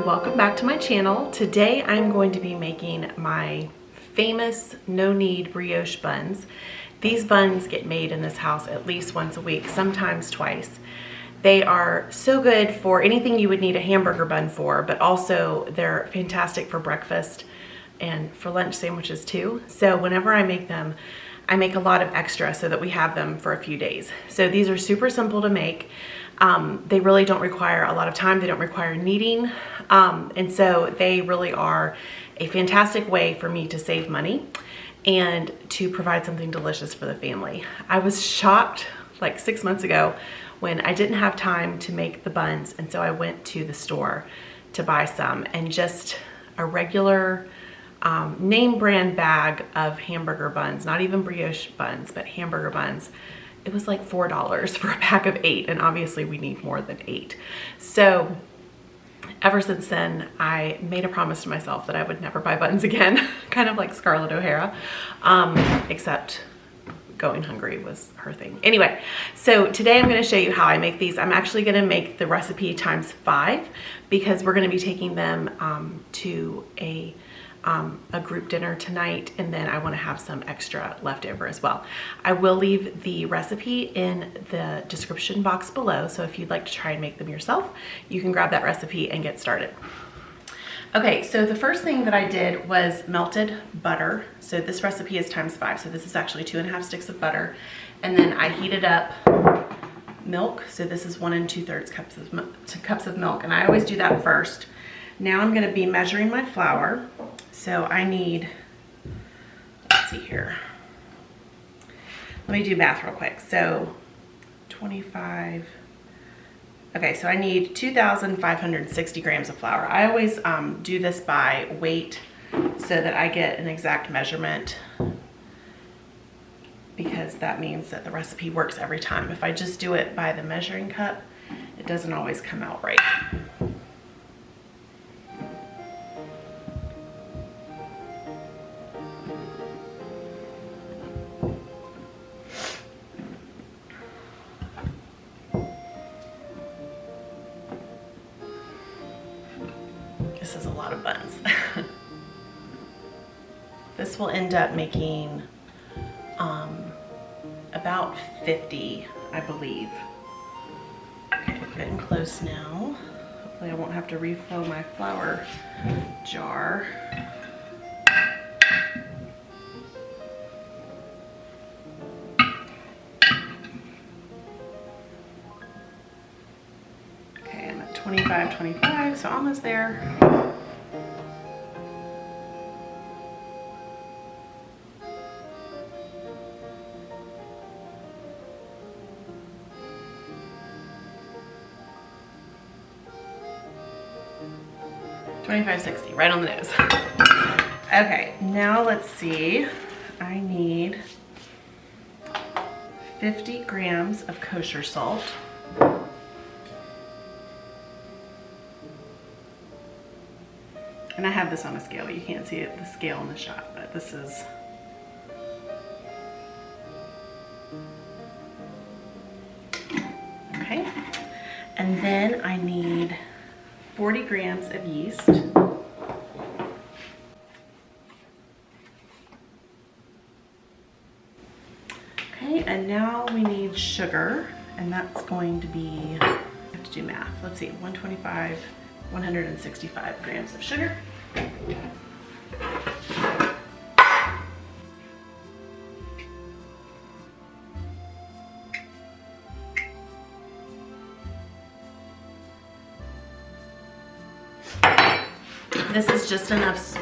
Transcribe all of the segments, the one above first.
everyone, welcome back to my channel. Today I'm going to be making my famous no-knead brioche buns. These buns get made in this house at least once a week, sometimes twice. They are so good for anything you would need a hamburger bun for, but also they're fantastic for breakfast and for lunch sandwiches too. So whenever I make them, I make a lot of extra so that we have them for a few days. So these are super simple to make. They really don't require a lot of time. They don't require kneading. And so they really are a fantastic way for me to save money and to provide something delicious for the family. I was shocked like 6 months ago when I didn't have time to make the buns. And so I went to the store to buy some, and just a regular name brand bag of hamburger buns, not even brioche buns, but hamburger buns. It was like $4 for a pack of 8, and obviously we need more than 8. So ever since then, I made a promise to myself that I would never buy buns again, kind of like Scarlett O'Hara, except going hungry was her thing. Anyway, so today I'm gonna show you how I make these. I'm actually gonna make the recipe times 5 because we're gonna be taking them to a group dinner tonight, and then I want to have some extra left over as well. I will leave the recipe in the description box below, so if you'd like to try and make them yourself, you can grab that recipe and get started. Okay, so the first thing that I did was melted butter. So this recipe is times 5, so this is actually 2.5 sticks of butter, and then I heated up milk. So this is 1 2/3 cups of milk, and I always do that first. Now I'm going to be measuring my flour. So I need, let's see here. Let me do math real quick. So 25, okay, so I need 2,560 grams of flour. I always do this by weight so that I get an exact measurement, because that means that the recipe works every time. If I just do it by the measuring cup, it doesn't always come out right. This is a lot of buns. This will end up making about 50, I believe. Okay, getting close now. Hopefully I won't have to refill my flour jar. Okay, I'm at 25, so almost there. $25.60, right on the nose. Okay, now let's see. I need 50 grams of kosher salt. And I have this on a scale. You can't see it, the scale in the shot, but this is okay. And then I need 40 grams of yeast. Okay, and now we need sugar, and that's going to be, I have to do math. Let's see, 165 grams of sugar. This is just enough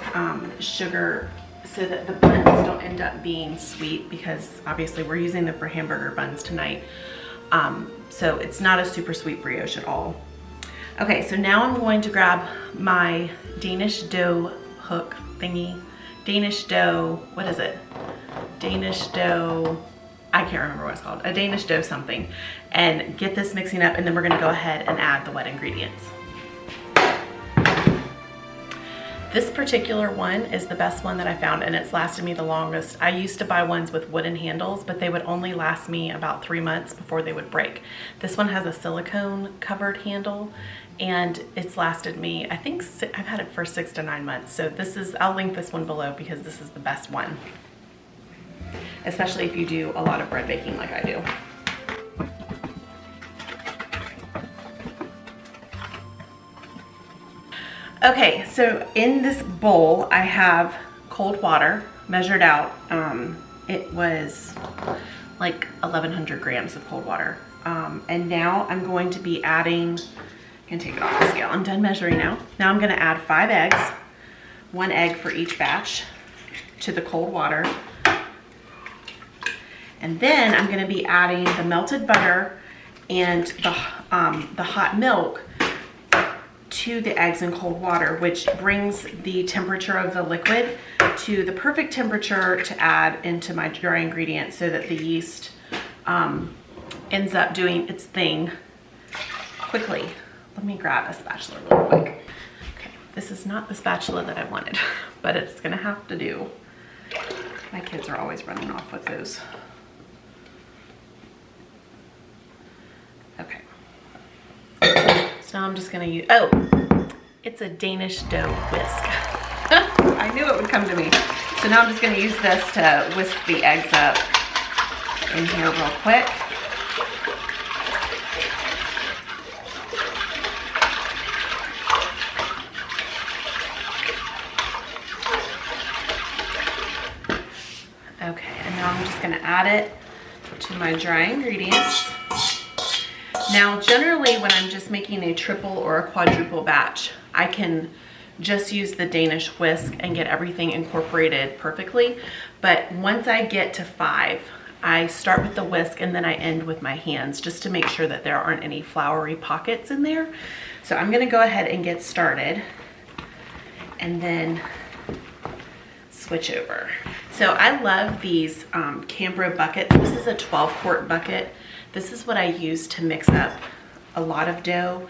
sugar so that the buns don't end up being sweet, because obviously we're using them for hamburger buns tonight. So it's not a super sweet brioche at all. Okay, so now I'm going to grab my Danish dough hook thingy. Danish dough, what is it? Danish dough, I can't remember what it's called. A Danish dough something. And get this mixing up, and then we're gonna go ahead and add the wet ingredients. This particular one is the best one that I found, and it's lasted me the longest. I used to buy ones with wooden handles, but they would only last me about 3 months before they would break. This one has a silicone covered handle, and it's lasted me, I think I've had it for 6 to 9 months. So this is, I'll link this one below because this is the best one, especially if you do a lot of bread baking like I do. Okay, so in this bowl I have cold water measured out. It was like 1,100 grams of cold water. And now I'm going to be adding, I'm gonna take it off the scale. I'm done measuring now. Now I'm gonna add 5 eggs, 1 egg for each batch, to the cold water. And then I'm gonna be adding the melted butter and the hot milk to the eggs in cold water, which brings the temperature of the liquid to the perfect temperature to add into my dry ingredients so that the yeast ends up doing its thing quickly. Let me grab a spatula real quick. Okay, this is not the spatula that I wanted, but it's gonna have to do. My kids are always running off with those. Okay. So now I'm just gonna use, oh, it's a Danish dough whisk. I knew it would come to me. So now I'm just gonna use this to whisk the eggs up in here real quick. Okay, and now I'm just gonna add it to my dry ingredients. Now, generally when I'm just making a triple or a quadruple batch, I can just use the Danish whisk and get everything incorporated perfectly. But once I get to 5, I start with the whisk and then I end with my hands just to make sure that there aren't any floury pockets in there. So I'm gonna go ahead and get started and then switch over. So I love these Cambro buckets. This is a 12-quart bucket. This is what I use to mix up a lot of dough.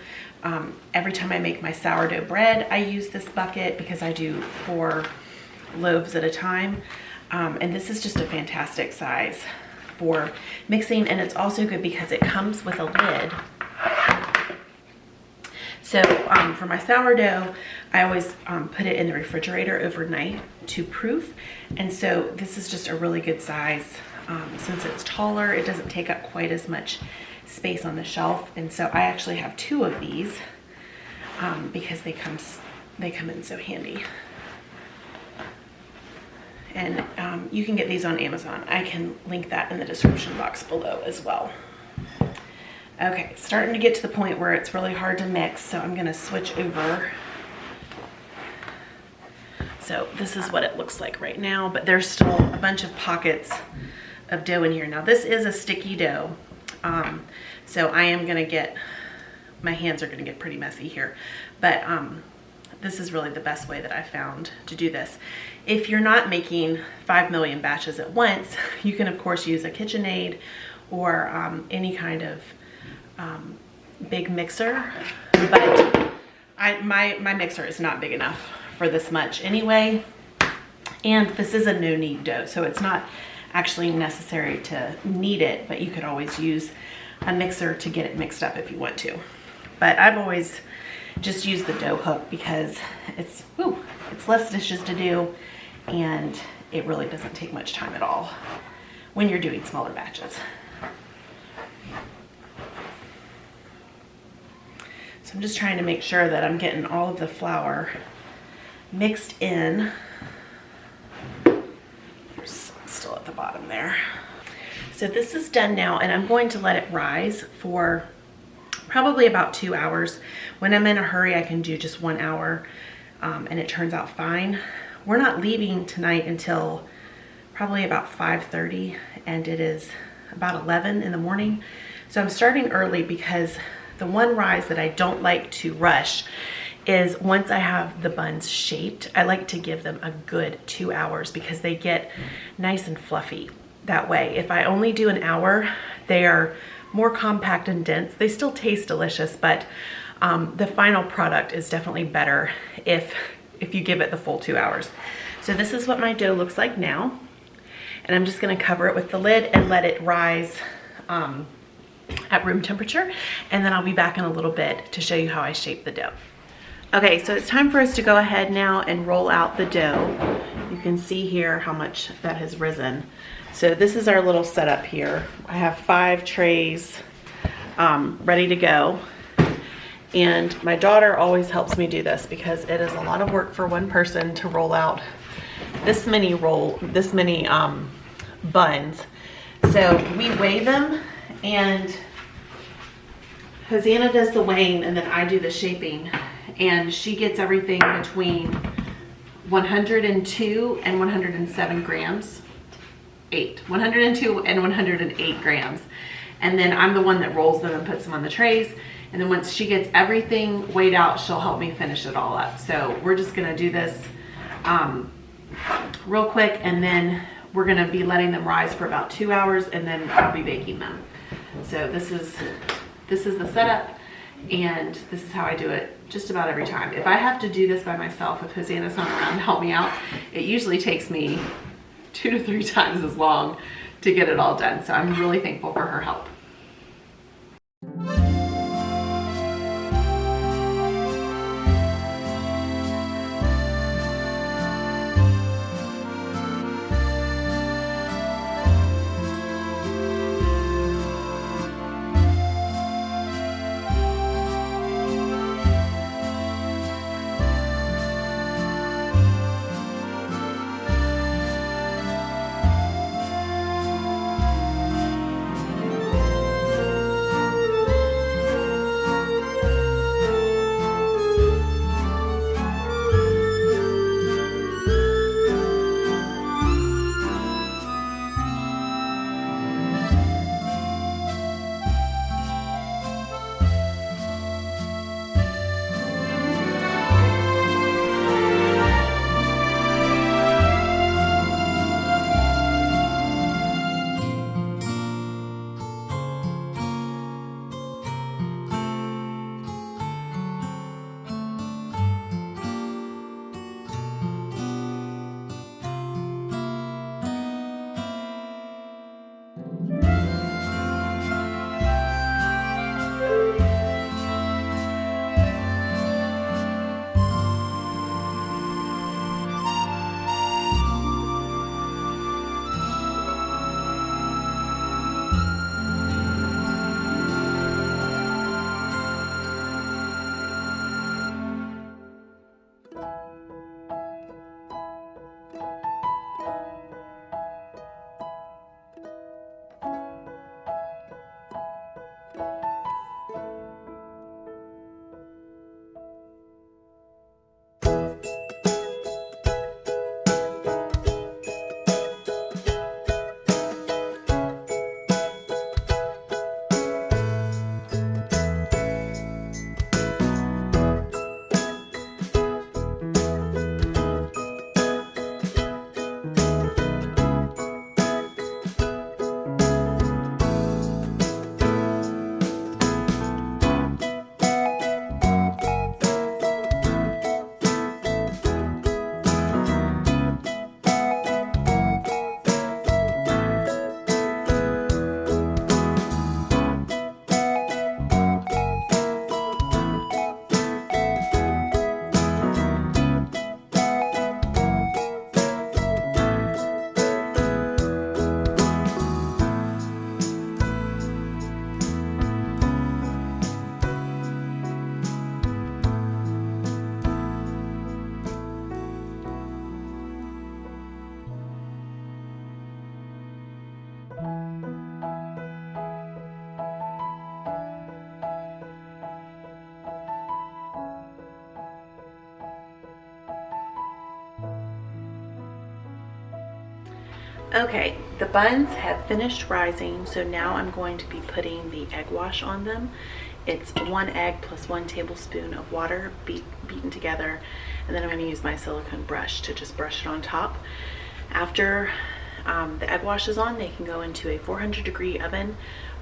Every time I make my sourdough bread, I use this bucket because I do 4 loaves at a time. And this is just a fantastic size for mixing, and it's also good because it comes with a lid. So for my sourdough, I always put it in the refrigerator overnight to proof. And so this is just a really good size. Since it's taller, it doesn't take up quite as much space on the shelf. And so I actually have 2 of these because they come in so handy. And you can get these on Amazon. I can link that in the description box below as well. Okay, starting to get to the point where it's really hard to mix, so I'm gonna switch over. So this is what it looks like right now, but there's still a bunch of pockets of dough in here. Now this is a sticky dough, so I am gonna get, my hands are gonna get pretty messy here, but this is really the best way that I found to do this. If you're not making 5 million batches at once, you can of course use a KitchenAid or any kind of big mixer, but my mixer is not big enough for this much anyway, and this is a no-knead dough, so it's not actually necessary to knead it, but you could always use a mixer to get it mixed up if you want to. But I've always just used the dough hook because it's less dishes to do, and it really doesn't take much time at all when you're doing smaller batches. So I'm just trying to make sure that I'm getting all of the flour mixed in. Still at the bottom there. So this is done now, and I'm going to let it rise for probably about 2 hours. When I'm in a hurry, I can do just 1 hour, and it turns out fine. We're not leaving tonight until probably about 5:30, and it is about 11 in the morning. So I'm starting early because the one rise that I don't like to rush is once I have the buns shaped, I like to give them a good 2 hours because they get nice and fluffy that way. If I only do an hour, they are more compact and dense. They still taste delicious, but the final product is definitely better if if you give it the full 2 hours. So this is what my dough looks like now. And I'm just gonna cover it with the lid and let it rise at room temperature. And then I'll be back in a little bit to show you how I shape the dough. Okay, so it's time for us to go ahead now and roll out the dough. You can see here how much that has risen. So this is our little setup here. I have 5 trays ready to go. And my daughter always helps me do this because it is a lot of work for one person to roll out this many buns. So we weigh them, and Hosanna does the weighing and then I do the shaping, and she gets everything between 102 and 107 grams. 102 and 108 grams. And then I'm the one that rolls them and puts them on the trays. And then once she gets everything weighed out, she'll help me finish it all up. So we're just gonna do this real quick, and then we're gonna be letting them rise for about 2 hours, and then I'll be baking them. So this is the setup, and this is how I do it just about every time. If I have to do this by myself, if Hosanna's not around to help me out, it usually takes me 2 to 3 times as long to get it all done. So I'm really thankful for her help. Okay, the buns have finished rising, so now I'm going to be putting the egg wash on them. It's 1 egg plus 1 tablespoon of water beaten together, and then I'm going to use my silicone brush to just brush it on top. After the egg wash is on, they can go into a 400-degree oven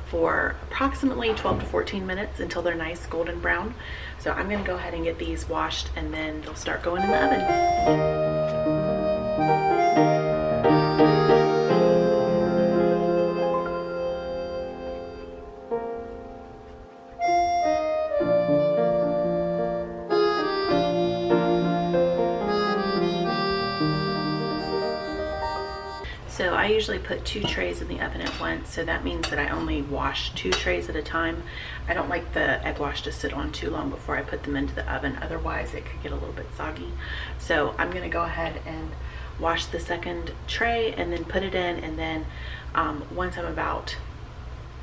for approximately 12 to 14 minutes until they're nice golden brown. So I'm gonna go ahead and get these washed, and then they'll start going in the oven. So I usually put 2 trays in the oven at once, so that means that I only wash 2 trays at a time. I don't like the egg wash to sit on too long before I put them into the oven, otherwise it could get a little bit soggy. So I'm gonna go ahead and wash the second tray and then put it in, and then once I'm about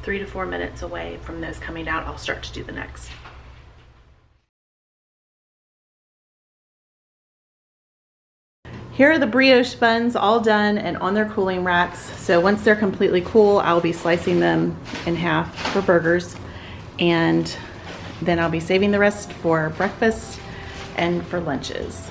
3 to 4 minutes away from those coming out, I'll start to do the next. Here are the brioche buns all done and on their cooling racks. So once they're completely cool, I'll be slicing them in half for burgers, and then I'll be saving the rest for breakfast and for lunches.